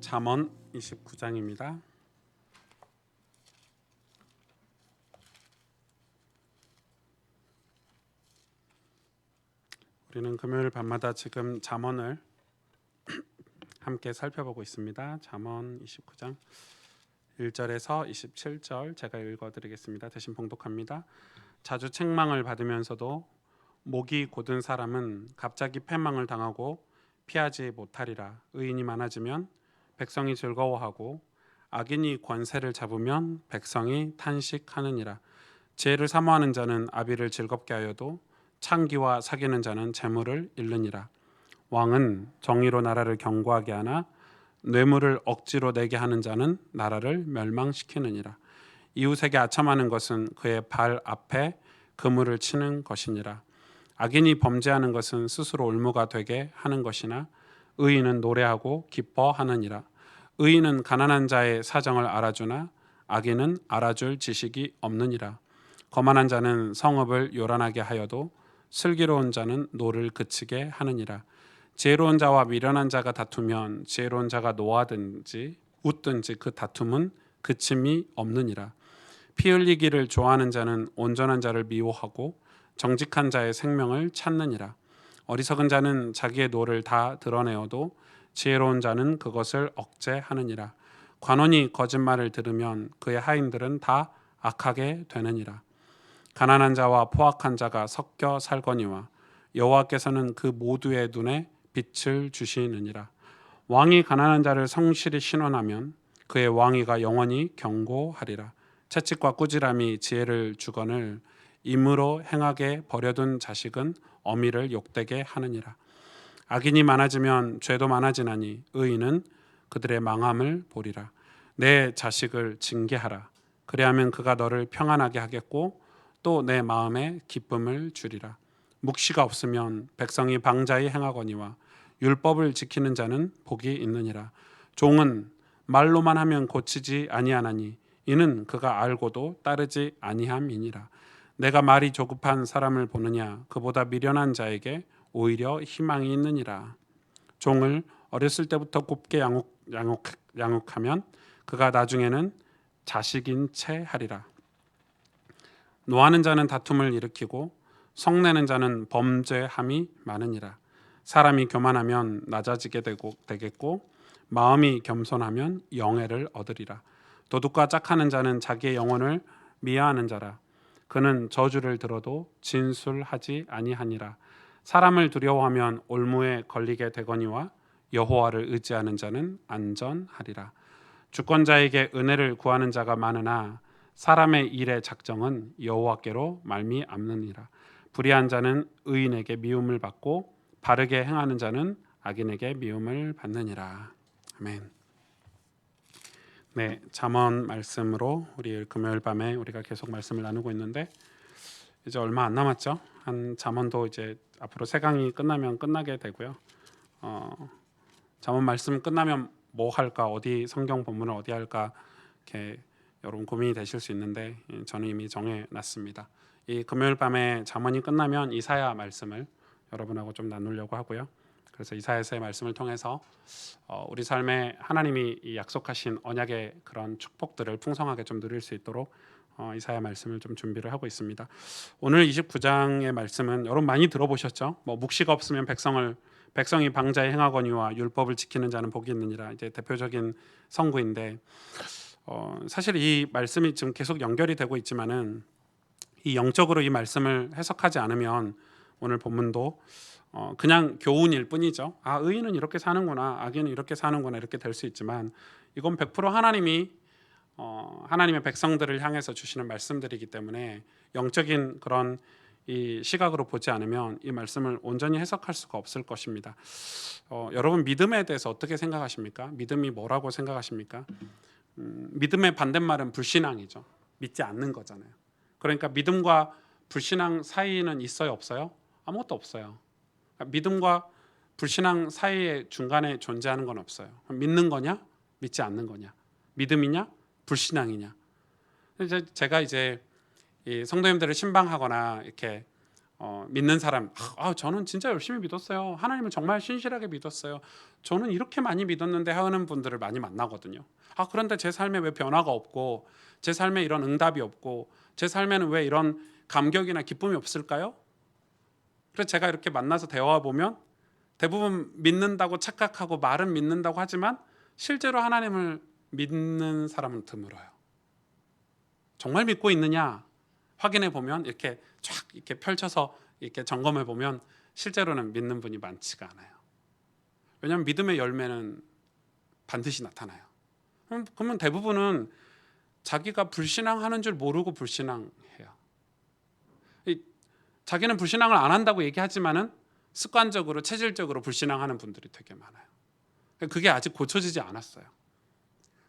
잠언 29장입니다. 우리는 금요일 밤마다 지금 잠언을 함께 살펴보고 있습니다. 잠언 29장 1절에서 27절 제가 읽어드리겠습니다. 대신 봉독합니다. 자주 책망을 받으면서도 목이 곧은 사람은 갑자기 패망을 당하고 피하지 못하리라. 의인이 많아지면 백성이 즐거워하고 악인이 권세를 잡으면 백성이 탄식하느니라. 지혜를 사모하는 자는 아비를 즐겁게 하여도 창기와 사귀는 자는 재물을 잃느니라. 왕은 정의로 나라를 견고하게 하나 뇌물을 억지로 내게 하는 자는 나라를 멸망시키느니라. 이웃에게 아첨하는 것은 그의 발 앞에 그물을 치는 것이니라. 악인이 범죄하는 것은 스스로 올무가 되게 하는 것이나 의인은 노래하고 기뻐하느니라. 의인은 가난한 자의 사정을 알아주나 악인은 알아줄 지식이 없느니라. 거만한 자는 성읍을 요란하게 하여도 슬기로운 자는 노를 그치게 하느니라. 지혜로운 자와 미련한 자가 다투면 지혜로운 자가 노하든지 웃든지 그 다툼은 그침이 없느니라. 피 흘리기를 좋아하는 자는 온전한 자를 미워하고 정직한 자의 생명을 찾느니라. 어리석은 자는 자기의 노를 다 드러내어도 지혜로운 자는 그것을 억제하느니라. 관원이 거짓말을 들으면 그의 하인들은 다 악하게 되느니라. 가난한 자와 포악한 자가 섞여 살거니와 여호와께서는 그 모두의 눈에 빛을 주시느니라. 왕이 가난한 자를 성실히 신원하면 그의 왕위가 영원히 견고하리라. 채찍과 꾸지람이 지혜를 주거늘 임으로 행하게 버려둔 자식은 어미를 욕되게 하느니라. 악인이 많아지면 죄도 많아지나니 의인은 그들의 망함을 보리라. 내 자식을 징계하라. 그리하면 그가 너를 평안하게 하겠고 또 내 마음에 기쁨을 주리라. 묵시가 없으면 백성이 방자히 행하거니와 율법을 지키는 자는 복이 있느니라. 종은 말로만 하면 고치지 아니하나니 이는 그가 알고도 따르지 아니함이니라. 내가 말이 조급한 사람을 보느냐 그보다 미련한 자에게 오히려 희망이 있느니라. 종을 어렸을 때부터 곱게 양육하면 그가 나중에는 자식인 채 하리라. 노하는 자는 다툼을 일으키고 성내는 자는 범죄함이 많으니라. 사람이 교만하면 낮아지게 되겠고 마음이 겸손하면 영예를 얻으리라. 도둑과 짝하는 자는 자기의 영혼을 미워하는 자라. 그는 저주를 들어도 진술하지 아니하니라. 사람을 두려워하면 올무에 걸리게 되거니와 여호와를 의지하는 자는 안전하리라. 주권자에게 은혜를 구하는 자가 많으나 사람의 일의 작정은 여호와께로 말미암느니라. 불의한 자는 의인에게 미움을 받고 바르게 행하는 자는 악인에게 미움을 받느니라. 아멘. 네, 잠언 말씀으로 우리 금요일 밤에 우리가 계속 말씀을 나누고 있는데 이제 얼마 안 남았죠. 한 잠언도 이제 앞으로 세 강이 끝나면 끝나게 되고요. 잠언 말씀 끝나면 뭐 할까, 어디 성경 본문을 어디 할까 이렇게 여러분 고민이 되실 수 있는데 저는 이미 정해놨습니다. 이 금요일 밤에 잠언이 끝나면 이사야 말씀을 여러분하고 좀 나누려고 하고요. 그래서 이사야서의 말씀을 통해서 우리 삶에 하나님이 약속하신 언약의 그런 축복들을 풍성하게 좀 누릴 수 있도록 이사야 말씀을 좀 준비를 하고 있습니다. 오늘 29장의 말씀은 여러분 많이 들어보셨죠? 뭐 묵시가 없으면 백성이 방자에 행하거니와 율법을 지키는 자는 복이 있느니라. 이제 대표적인 성구인데 사실 이 말씀이 지금 계속 연결이 되고 있지만은 이 영적으로 이 말씀을 해석하지 않으면 오늘 본문도 그냥 교훈일 뿐이죠. 아, 의인은 이렇게 사는구나, 악인은 이렇게 사는구나 이렇게 될 수 있지만 이건 100% 하나님이 하나님의 백성들을 향해서 주시는 말씀들이기 때문에 영적인 그런 이 시각으로 보지 않으면 이 말씀을 온전히 해석할 수가 없을 것입니다. 여러분 믿음에 대해서 어떻게 생각하십니까? 믿음이 뭐라고 생각하십니까? 믿음의 반대말은 불신앙이죠. 믿지 않는 거잖아요. 그러니까 믿음과 불신앙 사이는 있어요, 없어요? 아무것도 없어요. 믿음과 불신앙 사이에 중간에 존재하는 건 없어요. 믿는 거냐? 믿지 않는 거냐? 믿음이냐? 불신앙이냐? 제가 이제 이 성도님들을 신방하거나 이렇게 믿는 사람, 저는 진짜 열심히 믿었어요. 하나님을 정말 신실하게 믿었어요. 저는 이렇게 많이 믿었는데 하는 분들을 많이 만나거든요. 그런데 제 삶에 왜 변화가 없고, 제 삶에 이런 응답이 없고, 제 삶에는 왜 이런 감격이나 기쁨이 없을까요? 그래서 제가 이렇게 만나서 대화해 보면 대부분 믿는다고 착각하고 말은 믿는다고 하지만 실제로 하나님을 믿는 사람은 드물어요. 정말 믿고 있느냐 확인해 보면 이렇게 쫙 이렇게 펼쳐서 이렇게 점검해 보면 실제로는 믿는 분이 많지가 않아요. 왜냐하면 믿음의 열매는 반드시 나타나요. 그러면 대부분은 자기가 불신앙하는 줄 모르고 불신앙해요. 자기는 불신앙을 안 한다고 얘기하지만은 습관적으로 체질적으로 불신앙하는 분들이 되게 많아요. 그게 아직 고쳐지지 않았어요.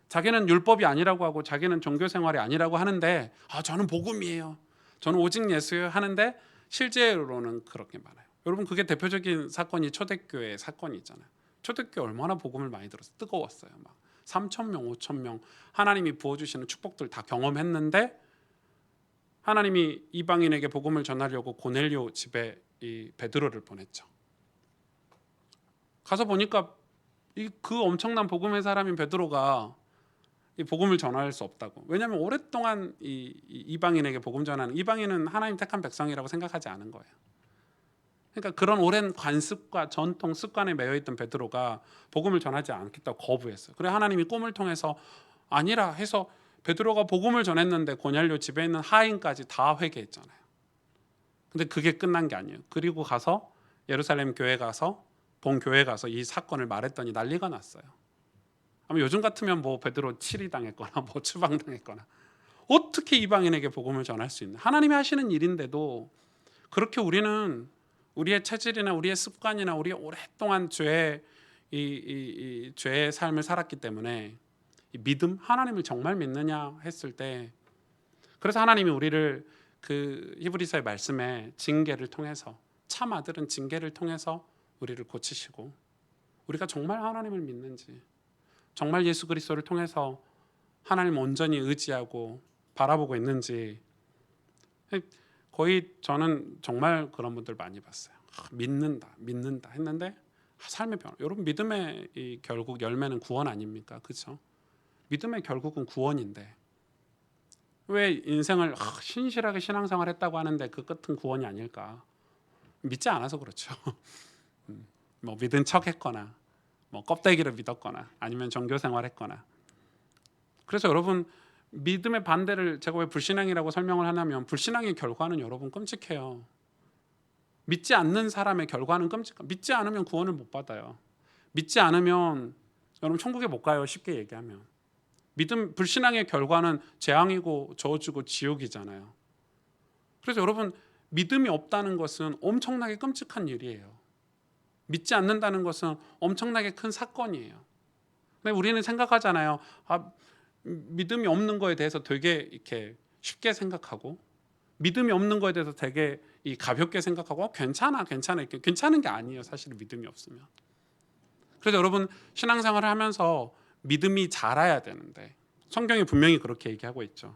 자기는 율법이 아니라고 하고 자기는 종교 생활이 아니라고 하는데 저는 복음이에요. 저는 오직 예수예요 하는데 실제로는 그렇게 많아요. 여러분 그게 대표적인 사건이 초대교회 사건이잖아요. 초대교회 얼마나 복음을 많이 들었어요. 뜨거웠어요. 막 3,000명, 5,000명 하나님이 부어주시는 축복들 다 경험했는데 하나님이 이방인에게 복음을 전하려고 고넬료 집에 이 베드로를 보냈죠. 가서 보니까 그 엄청난 복음의 사람인 베드로가 이 복음을 전할 수 없다고. 왜냐하면 오랫동안 이방인에게 복음 전하는 이방인은 하나님 택한 백성이라고 생각하지 않은 거예요. 그러니까 그런 오랜 관습과 전통 습관에 매여 있던 베드로가 복음을 전하지 않겠다고 거부했어요. 그래 하나님이 꿈을 통해서 아니라 해서 베드로가 복음을 전했는데 고넬료 집에 있는 하인까지 다 회개했잖아요. 근데 그게 끝난 게 아니에요. 그리고 가서 예루살렘 교회 가서 본교회 가서 이 사건을 말했더니 난리가 났어요. 아마 요즘 같으면 뭐 베드로 치리 당했거나 뭐 추방당했거나 어떻게 이방인에게 복음을 전할 수 있나? 하나님이 하시는 일인데도 그렇게 우리는 우리의 체질이나 우리의 습관이나 우리의 오랫동안 죄의 죄의 삶을 살았기 때문에 이 믿음, 하나님을 정말 믿느냐 했을 때 그래서 하나님이 우리를 그 히브리서의 말씀에 징계를 통해서 참 아들은 징계를 통해서 우리를 고치시고 우리가 정말 하나님을 믿는지 정말 예수 그리스도를 통해서 하나님 온전히 의지하고 바라보고 있는지 거의 저는 정말 그런 분들 많이 봤어요. 믿는다 했는데 삶의 변화. 여러분 믿음의 결국 열매는 구원 아닙니까? 그렇죠? 믿음의 결국은 구원인데 왜 인생을 신실하게 신앙생활 했다고 하는데 그 끝은 구원이 아닐까? 믿지 않아서 그렇죠. 뭐 믿은 척했거나 뭐 껍데기를 믿었거나 아니면 종교생활 했거나. 그래서 여러분 믿음의 반대를 제가 왜 불신앙이라고 설명을 하냐면 불신앙의 결과는 여러분 끔찍해요. 믿지 않는 사람의 결과는 끔찍해요. 믿지 않으면 구원을 못 받아요. 믿지 않으면 여러분 천국에 못 가요. 쉽게 얘기하면. 불신앙의 결과는 재앙이고 저주고 지옥이잖아요. 그래서 여러분 믿음이 없다는 것은 엄청나게 끔찍한 일이에요. 믿지 않는다는 것은 엄청나게 큰 사건이에요. 근데 우리는 생각하잖아요. 믿음이 없는 거에 대해서 되게 이렇게 쉽게 생각하고 믿음이 없는 거에 대해서 되게 가볍게 생각하고 괜찮아 이렇게 괜찮은 게 아니에요. 사실 믿음이 없으면. 그래서 여러분 신앙생활을 하면서 믿음이 자라야 되는데 성경이 분명히 그렇게 얘기하고 있죠.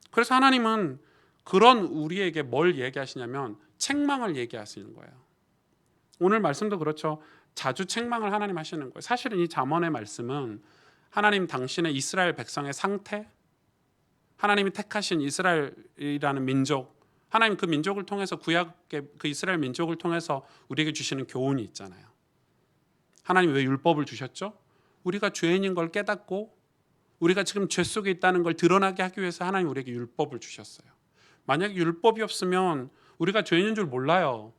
그래서 하나님은 그런 우리에게 뭘 얘기하시냐면 책망을 얘기하시는 거예요. 오늘 말씀도 그렇죠. 자주 책망을 하나님 하시는 거예요. 사실은 이 잠언의 말씀은 하나님 당신의 이스라엘 백성의 상태, 하나님이 택하신 이스라엘이라는 민족, 하나님 그 민족을 통해서 구약의 그 이스라엘 민족을 통해서 우리에게 주시는 교훈이 있잖아요. 하나님 왜 율법을 주셨죠? 우리가 죄인인 걸 깨닫고 우리가 지금 죄 속에 있다는 걸 드러나게 하기 위해서 하나님 우리에게 율법을 주셨어요. 만약에 율법이 없으면 우리가 죄인인 줄 몰라요.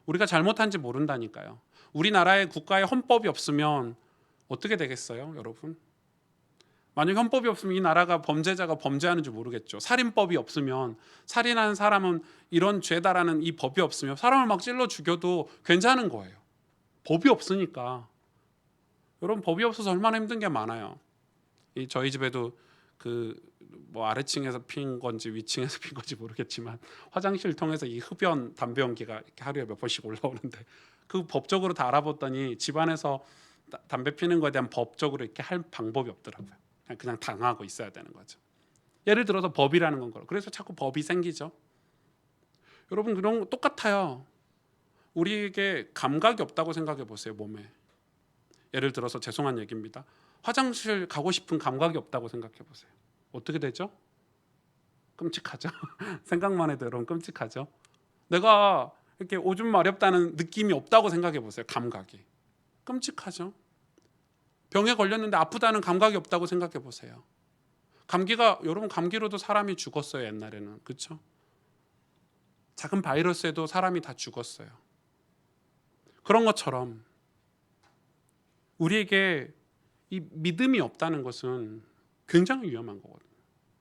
우리가 잘못한지 모른다니까요. 우리나라의 국가의 헌법이 없으면 어떻게 되겠어요, 여러분? 만약 헌법이 없으면 이 나라가 범죄자가 범죄하는 줄 모르겠죠. 살인법이 없으면 살인하는 사람은 이런 죄다라는 이 법이 없으면 사람을 막 찔러 죽여도 괜찮은 거예요. 법이 없으니까. 여러분 법이 없어서 얼마나 힘든 게 많아요. 저희 집에도 뭐 아래층에서 핀 건지 위층에서 핀 건지 모르겠지만 화장실 통해서 이 흡연 담배연기가 이렇게 하루에 몇 번씩 올라오는데 그 법적으로 다 알아봤더니 집안에서 담배 피는 거에 대한 법적으로 이렇게 할 방법이 없더라고요. 그냥 당하고 있어야 되는 거죠. 예를 들어서 법이라는 건 그래서 자꾸 법이 생기죠. 여러분 그런 거 똑같아요. 우리에게 감각이 없다고 생각해 보세요. 몸에. 예를 들어서 죄송한 얘기입니다. 화장실 가고 싶은 감각이 없다고 생각해 보세요. 어떻게 되죠? 끔찍하죠. 생각만 해도 여러분 끔찍하죠. 내가 이렇게 오줌 마렵다는 느낌이 없다고 생각해 보세요. 감각이. 끔찍하죠. 병에 걸렸는데 아프다는 감각이 없다고 생각해 보세요. 여러분 감기로도 사람이 죽었어요. 옛날에는. 그렇죠? 작은 바이러스에도 사람이 다 죽었어요. 그런 것처럼 우리에게 이 믿음이 없다는 것은 굉장히 위험한 거거든요.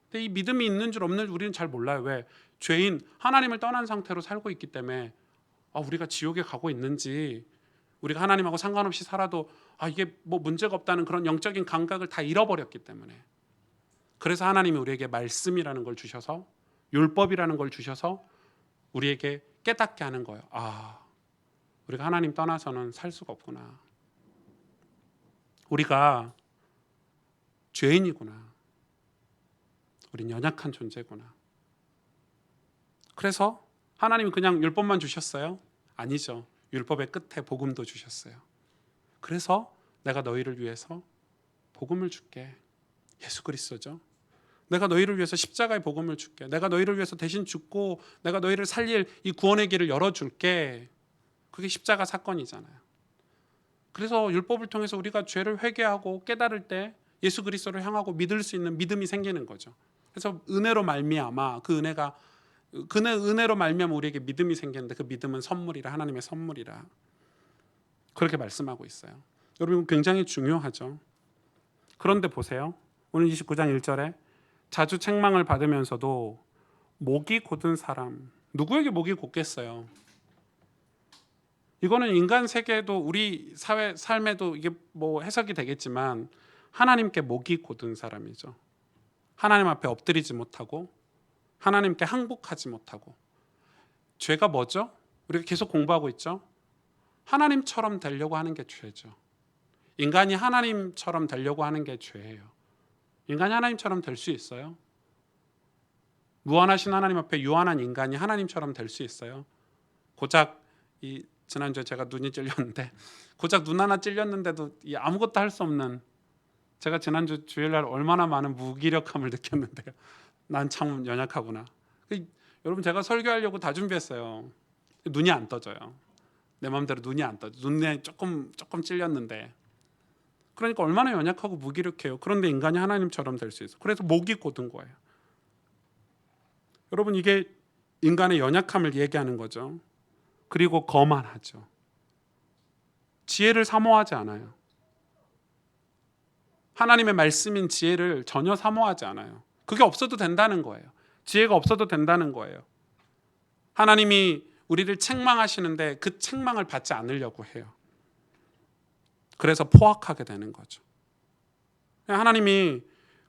근데 이 믿음이 있는 줄 없는 줄 우리는 잘 몰라요. 왜? 죄인, 하나님을 떠난 상태로 살고 있기 때문에 우리가 지옥에 가고 있는지, 우리가 하나님하고 상관없이 살아도 이게 뭐 문제가 없다는 그런 영적인 감각을 다 잃어버렸기 때문에. 그래서 하나님이 우리에게 말씀이라는 걸 주셔서, 율법이라는 걸 주셔서 우리에게 깨닫게 하는 거예요. 우리가 하나님 떠나서는 살 수가 없구나. 우리가 죄인이구나. 우린 연약한 존재구나. 그래서 하나님이 그냥 율법만 주셨어요? 아니죠. 율법의 끝에 복음도 주셨어요. 그래서 내가 너희를 위해서 복음을 줄게. 예수 그리스도죠. 내가 너희를 위해서 십자가의 복음을 줄게. 내가 너희를 위해서 대신 죽고 내가 너희를 살릴 이 구원의 길을 열어줄게. 그게 십자가 사건이잖아요. 그래서 율법을 통해서 우리가 죄를 회개하고 깨달을 때 예수 그리스도를 향하고 믿을 수 있는 믿음이 생기는 거죠. 그래서 은혜로 말미암아 은혜로 말미암아 우리에게 믿음이 생기는데 그 믿음은 선물이라, 하나님의 선물이라. 그렇게 말씀하고 있어요. 여러분 굉장히 중요하죠. 그런데 보세요. 오늘 29장 1절에 자주 책망을 받으면서도 목이 곧은 사람, 누구에게 목이 곧겠어요? 이거는 인간 세계에도 우리 사회 삶에도 이게 뭐 해석이 되겠지만 하나님께 목이 곧은 사람이죠. 하나님 앞에 엎드리지 못하고 하나님께 항복하지 못하고. 죄가 뭐죠? 우리가 계속 공부하고 있죠. 하나님처럼 되려고 하는 게 죄죠. 인간이 하나님처럼 되려고 하는 게 죄예요. 인간이 하나님처럼 될 수 있어요? 무한하신 하나님 앞에 유한한 인간이 하나님처럼 될 수 있어요? 고작 지난주에 제가 눈이 찔렸는데 고작 눈 하나 찔렸는데도 아무것도 할 수 없는, 제가 지난주 주일날 얼마나 많은 무기력함을 느꼈는데요. 난 참 연약하구나. 여러분 제가 설교하려고 다 준비했어요. 눈이 안 떠져요. 내 마음대로 눈이 안 떠져. 눈에 조금 찔렸는데. 그러니까 얼마나 연약하고 무기력해요. 그런데 인간이 하나님처럼 될 수 있어요. 그래서 목이 곧은 거예요. 여러분 이게 인간의 연약함을 얘기하는 거죠. 그리고 거만하죠. 지혜를 사모하지 않아요. 하나님의 말씀인 지혜를 전혀 사모하지 않아요. 그게 없어도 된다는 거예요. 지혜가 없어도 된다는 거예요. 하나님이 우리를 책망하시는데 그 책망을 받지 않으려고 해요. 그래서 포악하게 되는 거죠. 하나님이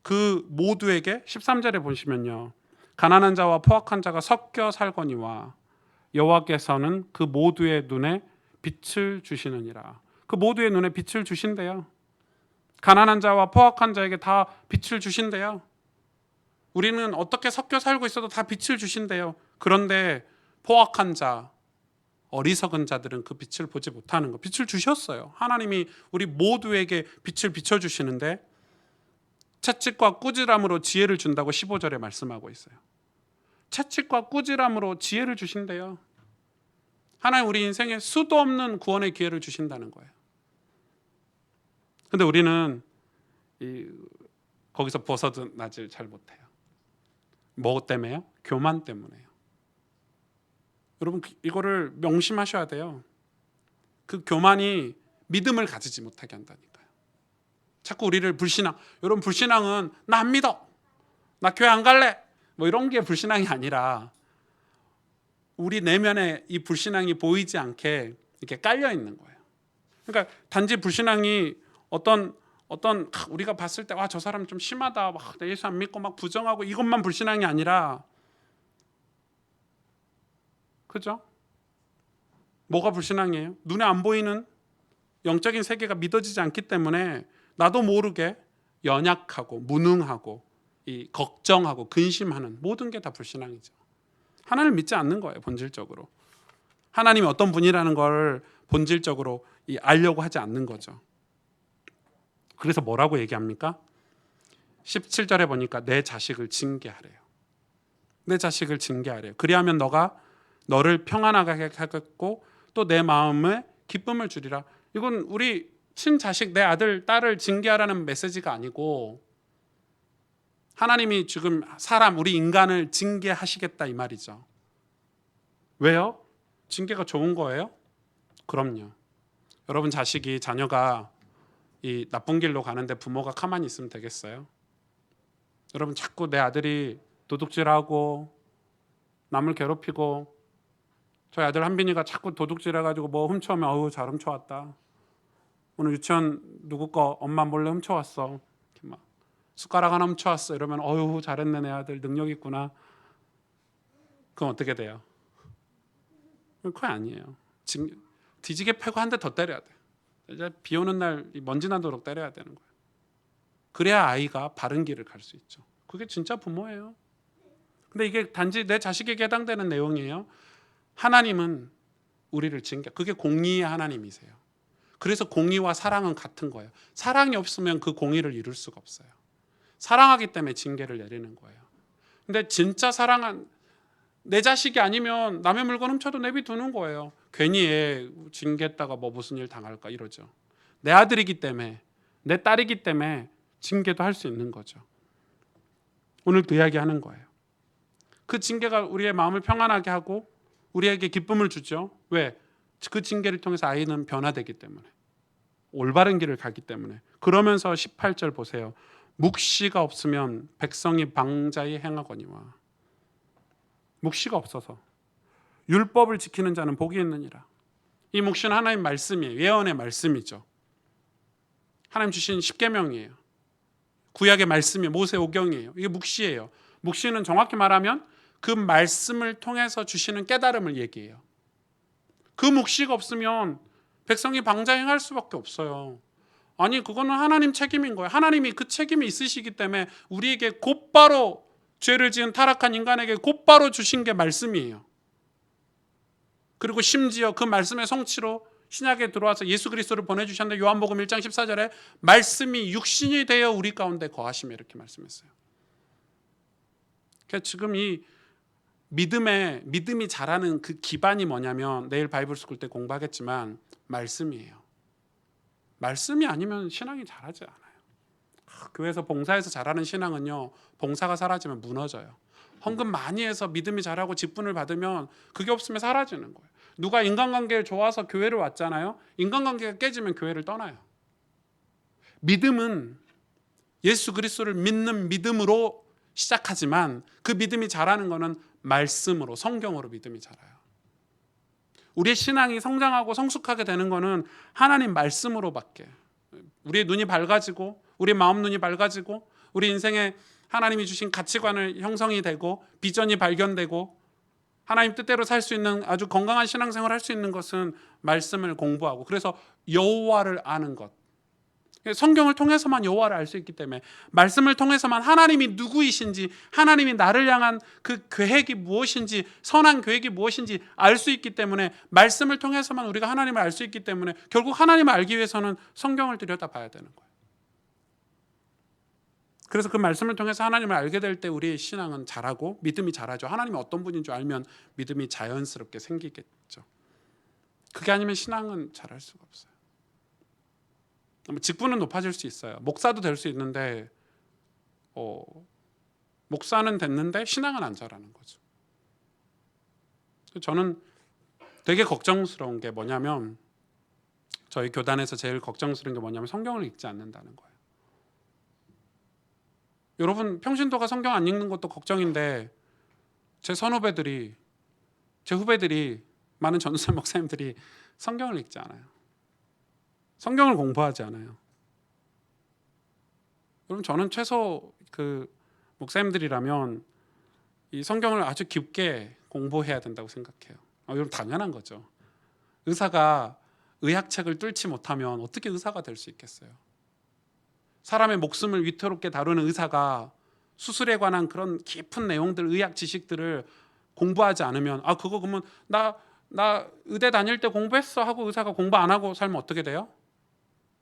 그 모두에게 13절에 보시면요. 가난한 자와 포악한 자가 섞여 살거니와 여호와께서는 그 모두의 눈에 빛을 주시느니라. 그 모두의 눈에 빛을 주신대요. 가난한 자와 포악한 자에게 다 빛을 주신대요. 우리는 어떻게 섞여 살고 있어도 다 빛을 주신대요. 그런데 포악한 자, 어리석은 자들은 그 빛을 보지 못하는 거. 빛을 주셨어요. 하나님이 우리 모두에게 빛을 비춰주시는데 채찍과 꾸지람으로 지혜를 준다고 15절에 말씀하고 있어요. 채찍과 꾸지람으로 지혜를 주신대요. 하나님 우리 인생에 수도 없는 구원의 기회를 주신다는 거예요. 근데 우리는 거기서 벗어나질 잘 못해요. 뭐 때문에요? 교만 때문에요. 여러분 이거를 명심하셔야 돼요. 그 교만이 믿음을 가지지 못하게 한다니까요. 자꾸 우리를 여러분 불신앙은 나 안 믿어, 나 교회 안 갈래, 뭐 이런 게 불신앙이 아니라 우리 내면에 이 불신앙이 보이지 않게 이렇게 깔려 있는 거예요. 그러니까 단지 불신앙이 어떤 우리가 봤을 때 저 사람 좀 심하다, 나 예수 안 믿고 막 부정하고 이것만 불신앙이 아니라, 그죠? 뭐가 불신앙이에요? 눈에 안 보이는 영적인 세계가 믿어지지 않기 때문에 나도 모르게 연약하고 무능하고 걱정하고 근심하는 모든 게 다 불신앙이죠. 하나님을 믿지 않는 거예요. 본질적으로 하나님이 어떤 분이라는 걸 본질적으로 알려고 하지 않는 거죠. 그래서 뭐라고 얘기합니까? 17절에 보니까 내 자식을 징계하래요. 내 자식을 징계하래요. 그리하면 너를 평안하게 하겠고 또 내 마음에 기쁨을 주리라. 이건 우리 친자식, 내 아들, 딸을 징계하라는 메시지가 아니고 하나님이 지금 우리 인간을 징계하시겠다 이 말이죠. 왜요? 징계가 좋은 거예요? 그럼요. 여러분 자녀가 이 나쁜 길로 가는데 부모가 가만히 있으면 되겠어요? 여러분 자꾸 내 아들이 도둑질하고 남을 괴롭히고 저희 아들 한빈이가 자꾸 도둑질해가지고 뭐 훔쳐오면 어우 잘 훔쳐왔다. 오늘 유치원 누구 거 엄마 몰래 훔쳐왔어. 이렇게 막 숟가락 하나 훔쳐왔어. 이러면 어휴 잘했네 내 아들 능력 있구나. 그럼 어떻게 돼요? 그거 아니에요. 뒤지게 패고 한 대 더 때려야 돼. 이제 비 오는 날 먼지 나도록 때려야 되는 거예요. 그래야 아이가 바른 길을 갈 수 있죠. 그게 진짜 부모예요. 근데 이게 단지 내 자식에게 해당되는 내용이에요. 하나님은 우리를 그게 공의의 하나님이세요. 그래서 공의와 사랑은 같은 거예요. 사랑이 없으면 그 공의를 이룰 수가 없어요. 사랑하기 때문에 징계를 내리는 거예요. 근데 진짜 사랑한 내 자식이 아니면 남의 물건 훔쳐도 내비두는 거예요. 괜히 애 징계했다가 뭐 무슨 일 당할까 이러죠. 내 아들이기 때문에 내 딸이기 때문에 징계도 할 수 있는 거죠. 오늘 그 이야기 하는 거예요. 그 징계가 우리의 마음을 평안하게 하고 우리에게 기쁨을 주죠. 왜? 그 징계를 통해서 아이는 변화되기 때문에 올바른 길을 가기 때문에. 그러면서 18절 보세요. 묵시가 없으면 백성이 방자히 행하거니와. 묵시가 없어서 율법을 지키는 자는 복이 있느니라. 이 묵시는 하나님 말씀이에요. 예언의 말씀이죠. 하나님 주신 십계명이에요. 구약의 말씀이에요. 모세 오경이에요. 이게 묵시예요. 묵시는 정확히 말하면 그 말씀을 통해서 주시는 깨달음을 얘기해요. 그 묵시가 없으면 백성이 방자행할 수밖에 없어요. 아니 그거는 하나님 책임인 거예요. 하나님이 그 책임이 있으시기 때문에 우리에게 곧바로 죄를 지은 타락한 인간에게 곧바로 주신 게 말씀이에요. 그리고 심지어 그 말씀의 성취로 신약에 들어와서 예수 그리스도를 보내주셨는데 요한복음 1장 14절에 말씀이 육신이 되어 우리 가운데 거하시며 이렇게 말씀했어요. 그러니까 지금 이 믿음이 자라는 그 기반이 뭐냐면 내일 바이블 스쿨 때 공부하겠지만 말씀이에요. 말씀이 아니면 신앙이 자라지 않아요. 교회에서 봉사해서 자라는 신앙은요, 봉사가 사라지면 무너져요. 헌금 많이 해서 믿음이 자라고 직분을 받으면 그게 없으면 사라지는 거예요. 누가 인간관계를 좋아서 교회를 왔잖아요. 인간관계가 깨지면 교회를 떠나요. 믿음은 예수 그리스도를 믿는 믿음으로 시작하지만 그 믿음이 자라는 것은 말씀으로, 성경으로 믿음이 자라요. 우리의 신앙이 성장하고 성숙하게 되는 것은 하나님 말씀으로밖에. 우리의 눈이 밝아지고 우리의 마음 눈이 밝아지고 우리 인생에 하나님이 주신 가치관을 형성이 되고 비전이 발견되고 하나님 뜻대로 살 수 있는 아주 건강한 신앙생활을 할 수 있는 것은 말씀을 공부하고 그래서 여호와를 아는 것. 성경을 통해서만 여호와를 알 수 있기 때문에 말씀을 통해서만 하나님이 누구이신지 하나님이 나를 향한 그 계획이 무엇인지 선한 계획이 무엇인지 알 수 있기 때문에 말씀을 통해서만 우리가 하나님을 알 수 있기 때문에 결국 하나님을 알기 위해서는 성경을 들여다봐야 되는 거예요. 그래서 그 말씀을 통해서 하나님을 알게 될 때 우리의 신앙은 자라고 믿음이 자라죠. 하나님이 어떤 분인 줄 알면 믿음이 자연스럽게 생기겠죠. 그게 아니면 신앙은 자랄 수가 없어요. 직분은 높아질 수 있어요. 목사도 될 수 있는데 목사는 됐는데 신앙은 안 자라는 거죠. 저는 되게 걱정스러운 게 뭐냐면 저희 교단에서 제일 걱정스러운 게 뭐냐면 성경을 읽지 않는다는 거예요. 여러분 평신도가 성경 안 읽는 것도 걱정인데 제 선후배들이 제 후배들이 많은 전도사 목사님들이 성경을 읽지 않아요. 성경을 공부하지 않아요. 여러분 저는 최소 그 목사님들이라면 이 성경을 아주 깊게 공부해야 된다고 생각해요. 여러분 당연한 거죠. 의사가 의학책을 뚫지 못하면 어떻게 의사가 될 수 있겠어요? 사람의 목숨을 위태롭게 다루는 의사가 수술에 관한 그런 깊은 내용들, 의학 지식들을 공부하지 않으면 그거 그러면 나 의대 다닐 때 공부했어 하고 의사가 공부 안 하고 살면 어떻게 돼요?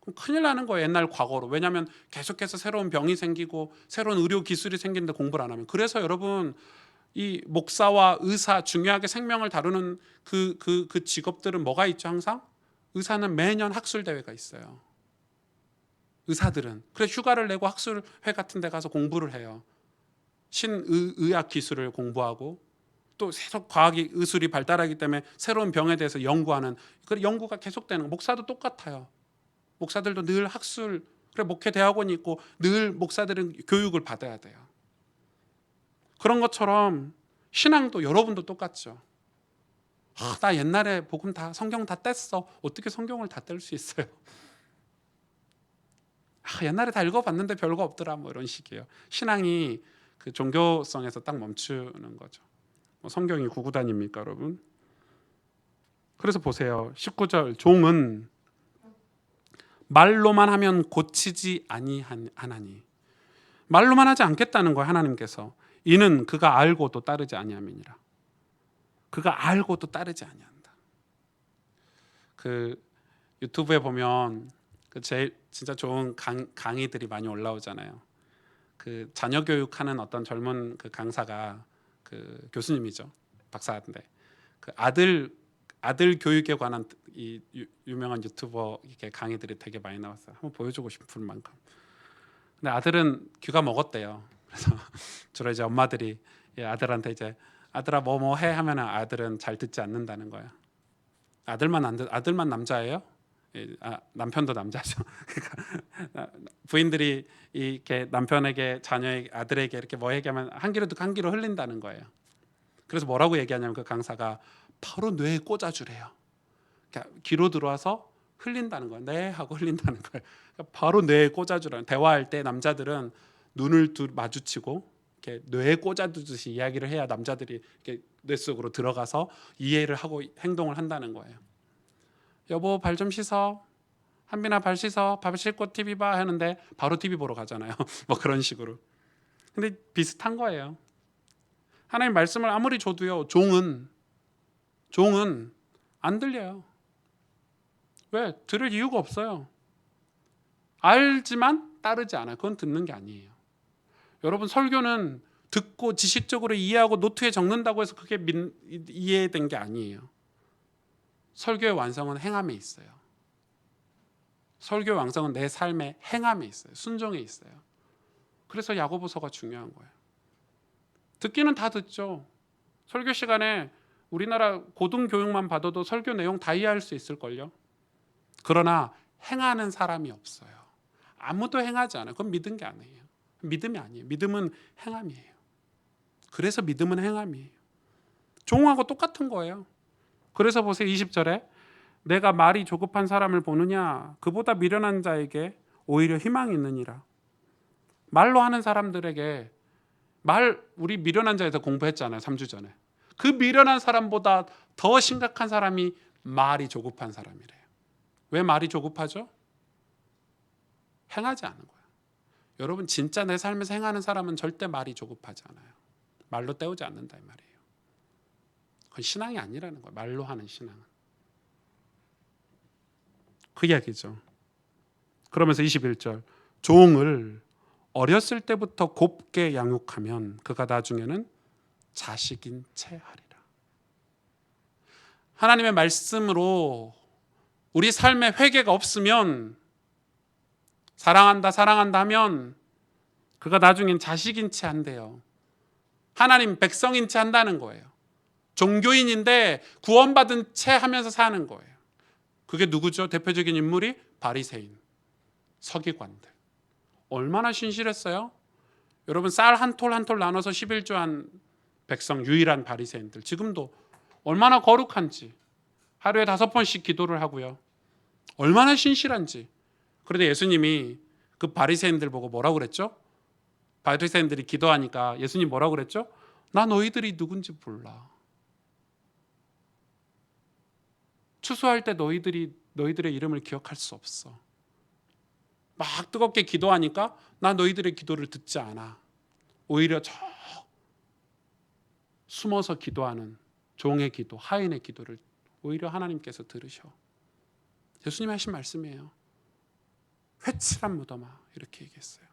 그럼 큰일 나는 거예요. 옛날 과거로. 왜냐하면 계속해서 새로운 병이 생기고 새로운 의료 기술이 생기는데 공부를 안 하면. 그래서 여러분 이 목사와 의사 중요하게 생명을 다루는 그 직업들은 뭐가 있죠? 항상 의사는 매년 학술 대회가 있어요. 의사들은 그래서 휴가를 내고 학술회 같은 데 가서 공부를 해요. 신의학 기술을 공부하고 또 계속 과학이 의술이 발달하기 때문에 새로운 병에 대해서 연구하는 그 연구가 계속되는 거. 목사도 똑같아요. 목사들도 늘 학술 그래 목회 대학원이 있고 늘 목사들은 교육을 받아야 돼요. 그런 것처럼 신앙도 여러분도 똑같죠. 나 옛날에 복음 다 성경 다 뗐어. 어떻게 성경을 다 뗄 수 있어요? 옛날에 다 읽어봤는데 별거 없더라 뭐 이런 식이에요. 신앙이 그 종교성에서 딱 멈추는 거죠. 성경이 구구단입니까 여러분? 그래서 보세요. 19절 종은 말로만 하면 고치지 아니하나니 말로만 하지 않겠다는 거예요. 하나님께서 이는 그가 알고도 따르지 아니함이니라. 그가 알고도 따르지 아니한다. 그 유튜브에 보면 그 제일 진짜 좋은 강의들이 많이 올라오잖아요. 그 자녀 교육하는 어떤 젊은 그 강사가 그 교수님이죠. 박사인데 그 아들 교육에 관한 이 유명한 유튜버 이렇게 강의들이 되게 많이 나왔어요. 한번 보여주고 싶은 만큼. 근데 아들은 귀가 먹었대요. 그래서 주로 이제 엄마들이 아들한테 이제 아들아 뭐 해 하면은 아들은 잘 듣지 않는다는 거야. 아들만 남자예요? 남편도 남자죠. 그러니까 부인들이 이렇게 남편에게 자녀에게 아들에게 이렇게 뭐 얘기하면 한 귀로 듣고 한 귀로 흘린다는 거예요. 그래서 뭐라고 얘기하냐면 그 강사가 바로 뇌에 꽂아주래요. 그러니까 귀로 들어와서 흘린다는 거예요. 네 하고 흘린다는 거예요. 그러니까 바로 뇌에 꽂아주라는. 대화할 때 남자들은 눈을 마주치고 이렇게 뇌에 꽂아두듯이 이야기를 해야 남자들이 이렇게 뇌 속으로 들어가서 이해를 하고 행동을 한다는 거예요. 여보 발 좀 씻어. 한빈아 발 씻어. 밥 씻고 TV 봐 하는데 바로 TV 보러 가잖아요. 뭐 그런 식으로. 근데 비슷한 거예요. 하나님 말씀을 아무리 줘도요. 종은 안 들려요. 왜? 들을 이유가 없어요. 알지만 따르지 않아요. 그건 듣는 게 아니에요. 여러분 설교는 듣고 지식적으로 이해하고 노트에 적는다고 해서 그게 이해된 게 아니에요. 설교의 완성은 행함에 있어요. 설교의 완성은 내 삶의 행함에 있어요. 순종에 있어요. 그래서 야고보서가 중요한 거예요. 듣기는 다 듣죠. 설교 시간에 우리나라 고등교육만 받아도 설교 내용 다 이해할 수 있을걸요. 그러나 행하는 사람이 없어요. 아무도 행하지 않아요. 그건 믿은 게 아니에요. 믿음이 아니에요. 믿음은 행함이에요. 그래서 믿음은 행함이에요. 종하고 똑같은 거예요. 그래서 보세요. 20절에 내가 말이 조급한 사람을 보느냐 그보다 미련한 자에게 오히려 희망이 있느니라. 말로 하는 사람들에게 우리 미련한 자에서 공부했잖아요. 3주 전에. 그 미련한 사람보다 더 심각한 사람이 말이 조급한 사람이래요. 왜 말이 조급하죠? 행하지 않은 거예요. 여러분 진짜 내 삶에서 행하는 사람은 절대 말이 조급하지 않아요. 말로 때우지 않는다 이 말이에요. 그건 신앙이 아니라는 거예요. 말로 하는 신앙은. 그 이야기죠. 그러면서 21절 종을 어렸을 때부터 곱게 양육하면 그가 나중에는 자식인 채 하리라. 하나님의 말씀으로 우리 삶에 회개가 없으면 사랑한다 하면 그가 나중엔 자식인 채 한대요. 하나님 백성인 채 한다는 거예요. 종교인인데 구원받은 채 하면서 사는 거예요. 그게 누구죠? 대표적인 인물이 바리새인, 서기관들. 얼마나 신실했어요? 여러분 쌀 한 톨 한 톨 나눠서 11조한 백성 유일한 바리새인들. 지금도 얼마나 거룩한지 하루에 5번씩 기도를 하고요. 얼마나 신실한지. 그런데 예수님이 그 바리새인들 보고 뭐라고 그랬죠? 바리새인들이 기도하니까 예수님 뭐라고 그랬죠? 나 너희들이 누군지 몰라. 추수할 때 너희들의 이름을 기억할 수 없어. 막 뜨겁게 기도하니까 나 너희들의 기도를 듣지 않아. 오히려 저 숨어서 기도하는 종의 기도, 하인의 기도를 오히려 하나님께서 들으셔. 예수님이 하신 말씀이에요. 회칠한 무덤아, 이렇게 얘기했어요.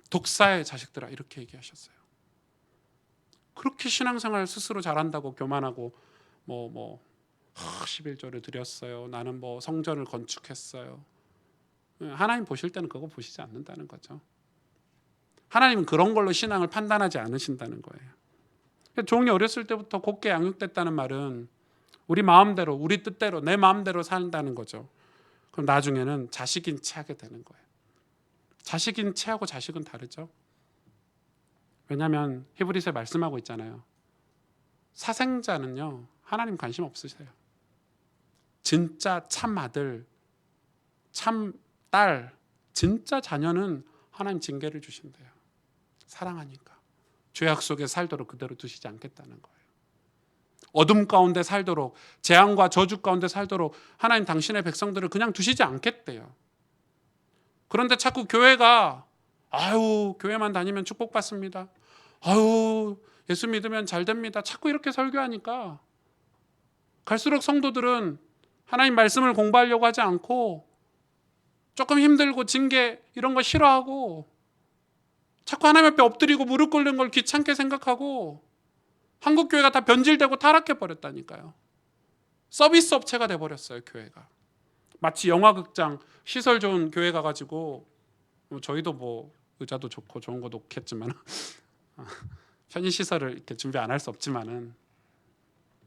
독사의 자식들아, 이렇게 얘기하셨어요. 그렇게 신앙생활 스스로 잘한다고 교만하고 11조를 드렸어요. 나는 성전을 건축했어요. 하나님 보실 때는 그거 보시지 않는다는 거죠. 하나님은 그런 걸로 신앙을 판단하지 않으신다는 거예요. 종이 어렸을 때부터 곱게 양육됐다는 말은 우리 마음대로, 우리 뜻대로, 내 마음대로 산다는 거죠. 그럼 나중에는 자식인 채 하게 되는 거예요. 자식인 채하고 자식은 다르죠. 왜냐하면 히브리서에 말씀하고 있잖아요. 사생자는요, 하나님 관심 없으세요. 진짜 참 아들, 참 딸, 진짜 자녀는 하나님 징계를 주신대요. 사랑하니까. 죄악 속에 살도록 그대로 두시지 않겠다는 거예요. 어둠 가운데 살도록, 재앙과 저주 가운데 살도록 하나님 당신의 백성들을 그냥 두시지 않겠대요. 그런데 자꾸 교회가 교회만 다니면 축복받습니다. 예수 믿으면 잘 됩니다. 자꾸 이렇게 설교하니까 갈수록 성도들은 하나님 말씀을 공부하려고 하지 않고 조금 힘들고 징계 이런 거 싫어하고 자꾸 하나님 앞에 엎드리고 무릎 꿇는 걸 귀찮게 생각하고 한국 교회가 다 변질되고 타락해 버렸다니까요. 서비스 업체가 돼 버렸어요, 교회가. 마치 영화극장 시설 좋은 교회 가가지고 저희도 의자도 좋고 좋은 거 놓겠지만 편의 시설을 이렇게 준비 안 할 수 없지만은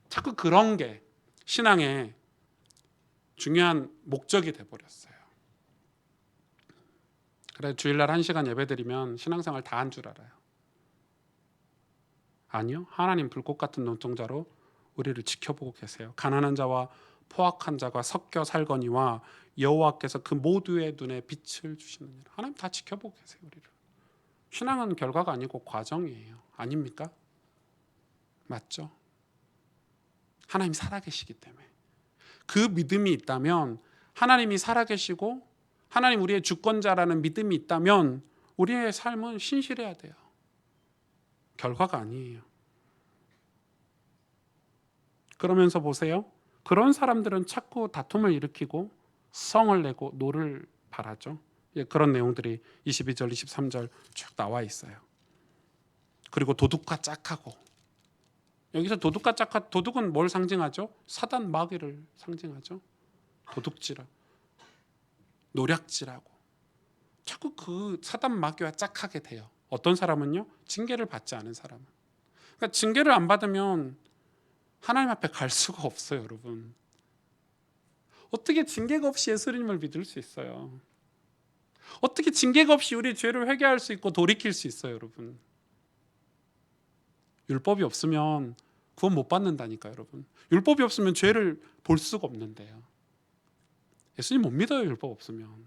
자꾸 그런 게 신앙의 중요한 목적이 돼 버렸어요. 그래 주일날 1시간 예배드리면 신앙생활 다 한 줄 알아요. 아니요. 하나님 불꽃 같은 눈동자로 우리를 지켜보고 계세요. 가난한 자와 포악한 자가 섞여 살거니와 여호와께서 그 모두의 눈에 빛을 주시느니라. 하나님 다 지켜보고 계세요, 우리를. 신앙은 결과가 아니고 과정이에요. 아닙니까? 맞죠? 하나님 살아계시기 때문에. 그 믿음이 있다면, 하나님이 살아계시고 하나님 우리의 주권자라는 믿음이 있다면 우리의 삶은 신실해야 돼요. 결과가 아니에요. 그러면서 보세요. 그런 사람들은 자꾸 다툼을 일으키고 성을 내고 노를 바라죠. 그런 내용들이 22절, 23절 쭉 나와 있어요. 그리고 도둑과 짝하고, 여기서 도둑과 짝하, 도둑은 뭘 상징하죠? 사단 마귀를 상징하죠. 도둑질하고 노략질하고 자꾸 그 사단 마귀와 짝하게 돼요. 어떤 사람은요? 징계를 받지 않은 사람은. 그러니까 징계를 안 받으면 하나님 앞에 갈 수가 없어요, 여러분. 어떻게 징계가 없이 예수님을 믿을 수 있어요? 어떻게 징계가 없이 우리 죄를 회개할 수 있고 돌이킬 수 있어요, 여러분? 율법이 없으면 구원 못 받는다니까요, 여러분. 율법이 없으면 죄를 볼 수가 없는데요. 예수님 못 믿어요, 율법 없으면.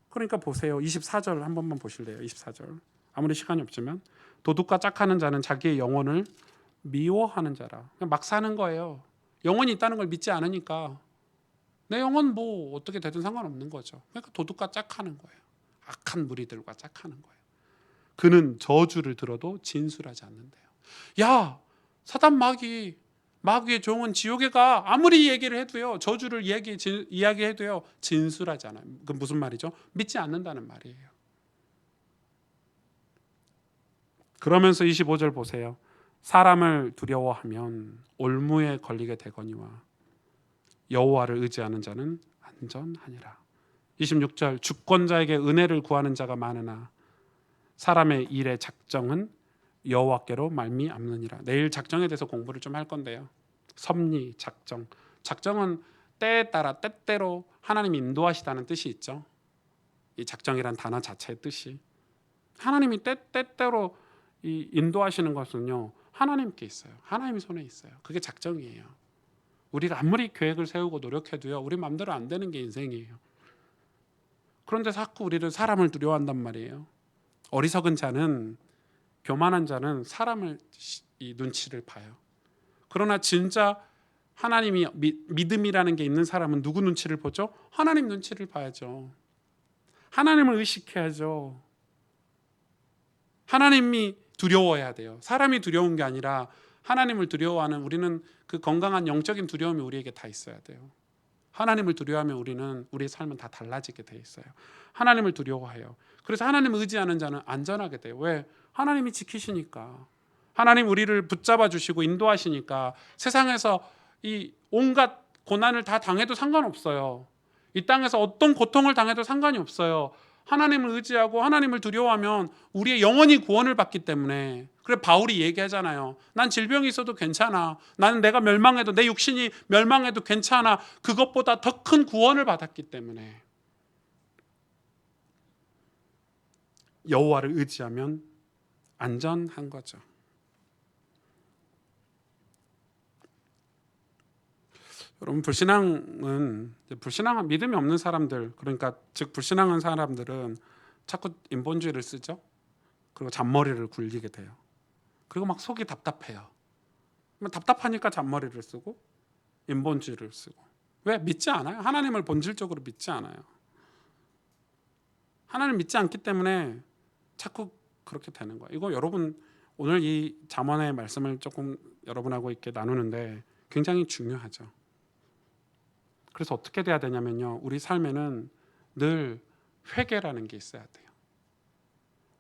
그러니까 보세요. 24절 한 번만 보실래요? 24절. 아무리 시간이 없지만 도둑과 짝하는 자는 자기의 영혼을 미워하는 자라. 그냥 막 사는 거예요. 영혼이 있다는 걸 믿지 않으니까 내 영혼 어떻게 되든 상관없는 거죠. 그러니까 도둑과 짝하는 거예요. 악한 무리들과 짝하는 거예요. 그는 저주를 들어도 진술하지 않는데요. 야, 사단 마귀의 종은 지옥에 가. 아무리 얘기를 해도요, 저주를 이야기해도요, 진술하지 않아요. 그건 무슨 말이죠? 믿지 않는다는 말이에요. 그러면서 25절 보세요. 사람을 두려워하면 올무에 걸리게 되거니와 여호와를 의지하는 자는 안전하니라. 26절 주권자에게 은혜를 구하는 자가 많으나 사람의 일의 작정은 여호와께로 말미암느니라. 내일 작정에 대해서 공부를 좀 할 건데요. 섭리, 작정. 작정은 때에 따라 때때로 하나님이 인도하시다는 뜻이 있죠. 이 작정이란 단어 자체의 뜻이. 하나님이 때때로 이 인도하시는 것은요, 하나님께 있어요. 하나님의 손에 있어요. 그게 작정이에요. 우리가 아무리 계획을 세우고 노력해도요, 우리 마음대로 안 되는 게 인생이에요. 그런데 자꾸 우리를 사람을 두려워한단 말이에요. 어리석은 자는, 교만한 자는 사람을 이 눈치를 봐요. 그러나 진짜 하나님이 믿음이라는 게 있는 사람은 누구 눈치를 보죠? 하나님 눈치를 봐야죠. 하나님을 의식해야죠. 하나님이 두려워해야 돼요. 사람이 두려운 게 아니라 하나님을 두려워하는, 우리는 그 건강한 영적인 두려움이 우리에게 다 있어야 돼요. 하나님을 두려워하면 우리는 우리의 삶은 다 달라지게 돼 있어요. 하나님을 두려워해요. 그래서 하나님을 의지하는 자는 안전하게 돼요. 왜? 하나님이 지키시니까. 하나님 우리를 붙잡아 주시고 인도하시니까 세상에서 이 온갖 고난을 다 당해도 상관없어요. 이 땅에서 어떤 고통을 당해도 상관이 없어요. 하나님을 의지하고 하나님을 두려워하면 우리의 영혼이 구원을 받기 때문에. 그래 바울이 얘기하잖아요. 난 질병이 있어도 괜찮아. 나는 내가 멸망해도, 내 육신이 멸망해도 괜찮아. 그것보다 더 큰 구원을 받았기 때문에. 여호와를 의지하면 안전한 거죠. 여러분, 불신앙은 믿음이 없는 사람들, 그러니까 즉 불신앙한 사람들은 자꾸 인본주의를 쓰죠. 그리고 잔머리를 굴리게 돼요. 그리고 막 속이 답답해요. 답답하니까 잔머리를 쓰고 인본주의를 쓰고. 왜? 믿지 않아요. 하나님을 본질적으로 믿지 않아요. 하나님 믿지 않기 때문에 자꾸 그렇게 되는 거예요. 이거 여러분, 오늘 이 잠언의 말씀을 조금 여러분하고 이렇게 나누는데 굉장히 중요하죠. 그래서 어떻게 돼야 되냐면요, 우리 삶에는 늘 회개라는 게 있어야 돼요.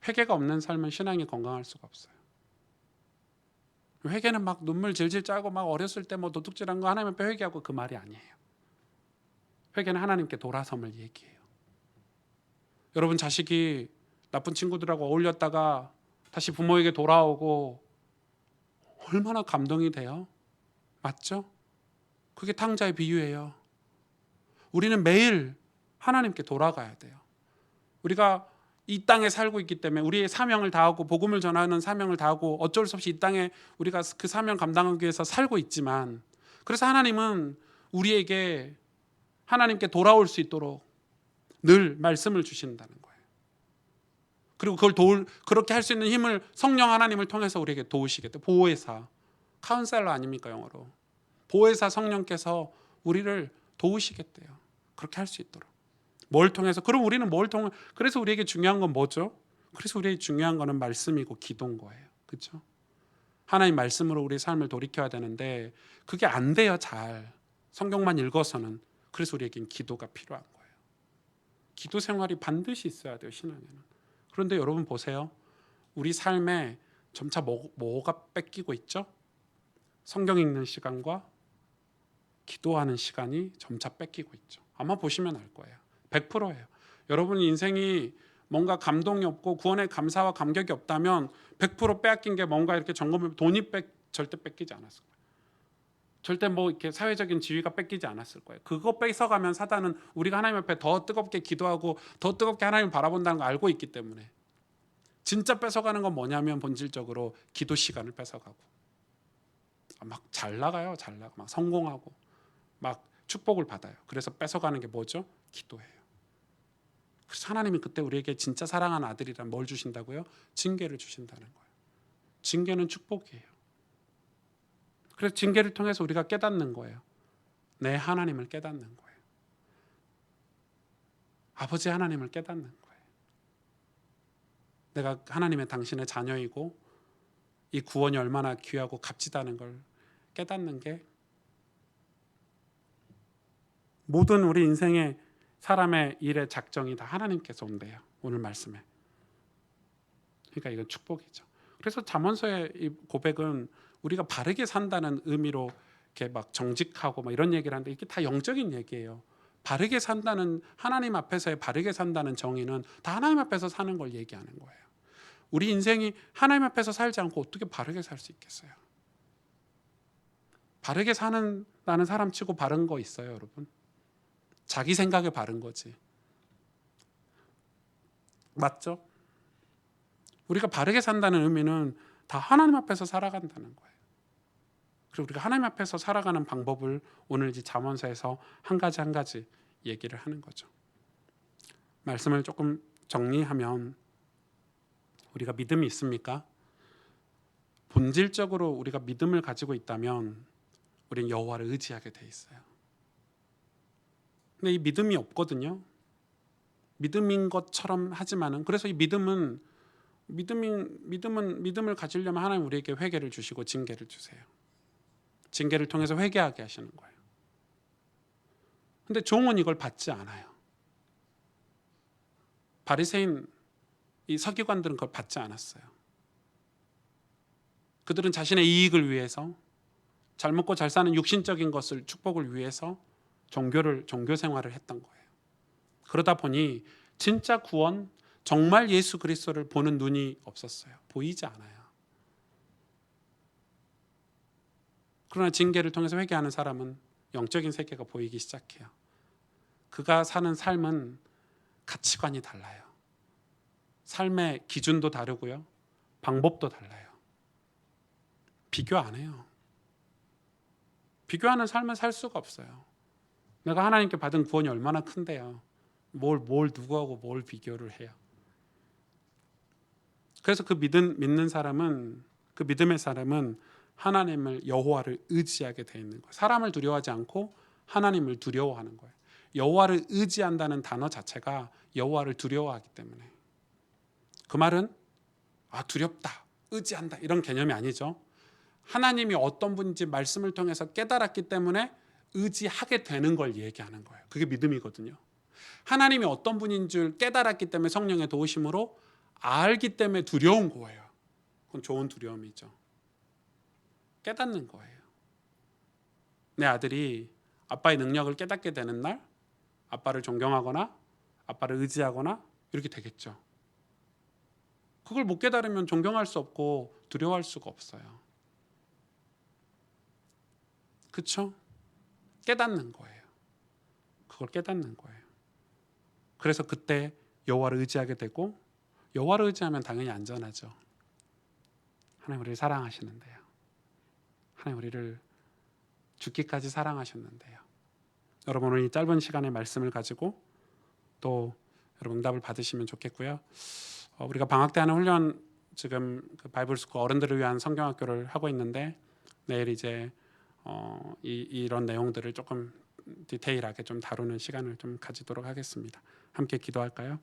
회개가 없는 삶은 신앙이 건강할 수가 없어요. 회개는 막 눈물 질질 짜고 막 어렸을 때 뭐 도둑질한 거 하나님 앞에 회개하고, 그 말이 아니에요. 회개는 하나님께 돌아섬을 얘기해요. 여러분, 자식이 나쁜 친구들하고 어울렸다가 다시 부모에게 돌아오고 얼마나 감동이 돼요? 맞죠? 그게 탕자의 비유예요. 우리는 매일 하나님께 돌아가야 돼요. 우리가 이 땅에 살고 있기 때문에 우리의 사명을 다하고 복음을 전하는 사명을 다하고 어쩔 수 없이 이 땅에 우리가 그 사명 감당하기 위해서 살고 있지만, 그래서 하나님은 우리에게 하나님께 돌아올 수 있도록 늘 말씀을 주신다는 거예요. 그리고 그렇게 할 수 있는 힘을 성령 하나님을 통해서 우리에게 도우시겠대요. 보혜사, 카운셀러 아닙니까, 영어로. 보혜사 성령께서 우리를 도우시겠대요. 그렇게 할 수 있도록. 뭘 통해서? 그럼 우리는 그래서 우리에게 중요한 건 뭐죠? 그래서 우리에게 중요한 거는 말씀이고 기도인 거예요. 그렇죠? 하나님 말씀으로 우리의 삶을 돌이켜야 되는데 그게 안 돼요, 잘. 성경만 읽어서는. 그래서 우리에겐 기도가 필요한 거예요. 기도 생활이 반드시 있어야 돼요, 신앙에는. 그런데 여러분 보세요. 우리 삶에 점차 뭐가 뺏기고 있죠? 성경 읽는 시간과 기도하는 시간이 점차 뺏기고 있죠. 아마 보시면 알 거예요. 100%예요. 여러분 인생이 뭔가 감동이 없고 구원의 감사와 감격이 없다면 100% 빼앗긴 게 뭔가 이렇게 점검해, 돈이 절대 뺏기지 않았을 거예요. 절대 뭐 이렇게 사회적인 지위가 뺏기지 않았을 거예요. 그거 뺏어가면 사단은 우리가 하나님 앞에 더 뜨겁게 기도하고 더 뜨겁게 하나님을 바라본다는 걸 알고 있기 때문에. 진짜 뺏어가는 건 뭐냐면 본질적으로 기도 시간을 뺏어가고, 막 잘 나가요, 막 성공하고 막 축복을 받아요. 그래서 뺏어가는 게 뭐죠? 기도예요. 그래서 하나님이 그때 우리에게 진짜 사랑하는 아들이란 뭘 주신다고요? 징계를 주신다는 거예요. 징계는 축복이에요. 그래서 징계를 통해서 우리가 깨닫는 거예요. 내 하나님을 깨닫는 거예요. 아버지 하나님을 깨닫는 거예요. 내가 하나님의 당신의 자녀이고 이 구원이 얼마나 귀하고 값지다는 걸 깨닫는 게 모든 우리 인생의 사람의 일의 작정이 다 하나님께서 온대요. 오늘 말씀에. 그러니까 이건 축복이죠. 그래서 잠언서의 이 고백은 우리가 바르게 산다는 의미로 이렇게 막 정직하고 막 이런 얘기를 하는데, 이게 다 영적인 얘기예요. 바르게 산다는, 하나님 앞에서의 바르게 산다는 정의는 다 하나님 앞에서 사는 걸 얘기하는 거예요. 우리 인생이 하나님 앞에서 살지 않고 어떻게 바르게 살 수 있겠어요? 바르게 사는 나는 사람 치고 바른 거 있어요, 여러분? 자기 생각에 바른 거지. 맞죠? 우리가 바르게 산다는 의미는 다 하나님 앞에서 살아간다는 거예요. 그리고 우리가 하나님 앞에서 살아가는 방법을 오늘 이 잠언서에서 한 가지 얘기를 하는 거죠. 말씀을 조금 정리하면, 우리가 믿음이 있습니까? 본질적으로 우리가 믿음을 가지고 있다면 우리는 여호와를 의지하게 돼 있어요. 근데 이 믿음이 없거든요. 믿음인 것처럼 하지만은, 그래서 이 믿음은 믿음을 가지려면 하나님 우리에게 회개를 주시고 징계를 주세요. 징계를 통해서 회개하게 하시는 거예요. 근데 종은 이걸 받지 않아요. 바리새인 이 서기관들은 그걸 받지 않았어요. 그들은 자신의 이익을 위해서, 잘 먹고 잘 사는 육신적인 것을, 축복을 위해서 종교 생활을 했던 거예요. 그러다 보니 진짜 구원, 정말 예수 그리스도를 보는 눈이 없었어요. 보이지 않아요. 그러나 징계를 통해서 회개하는 사람은 영적인 세계가 보이기 시작해요. 그가 사는 삶은 가치관이 달라요. 삶의 기준도 다르고요. 방법도 달라요. 비교 안 해요. 비교하는 삶을 살 수가 없어요. 내가 하나님께 받은 구원이 얼마나 큰데요. 뭘 누구하고 뭘 비교를 해요. 그래서 그 믿는 사람은, 그 믿음의 사람은 하나님을, 여호와를 의지하게 돼 있는 거예요. 사람을 두려워하지 않고 하나님을 두려워하는 거예요. 여호와를 의지한다는 단어 자체가 여호와를 두려워하기 때문에. 그 말은 두렵다, 의지한다 이런 개념이 아니죠. 하나님이 어떤 분인지 말씀을 통해서 깨달았기 때문에 의지하게 되는 걸 얘기하는 거예요. 그게 믿음이거든요. 하나님이 어떤 분인 줄 깨달았기 때문에 성령의 도우심으로 알기 때문에 두려운 거예요. 그건 좋은 두려움이죠. 깨닫는 거예요. 내 아들이 아빠의 능력을 깨닫게 되는 날 아빠를 존경하거나 아빠를 의지하거나 이렇게 되겠죠. 그걸 못 깨달으면 존경할 수 없고 두려워할 수가 없어요. 그렇죠? 깨닫는 거예요. 그걸 깨닫는 거예요. 그래서 그때 여호와를 의지하게 되고, 여호와를 의지하면 당연히 안전하죠. 하나님 우리를 사랑하시는데요. 하나님 우리를 죽기까지 사랑하셨는데요. 여러분 오늘 이 짧은 시간의 말씀을 가지고 또 여러분 응답을 받으시면 좋겠고요. 우리가 방학 때 하는 훈련, 지금 그 바이블스쿨 어른들을 위한 성경학교를 하고 있는데 내일 이제 이런 내용들을 조금 디테일하게 좀 다루는 시간을 좀 가지도록 하겠습니다. 함께 기도할까요?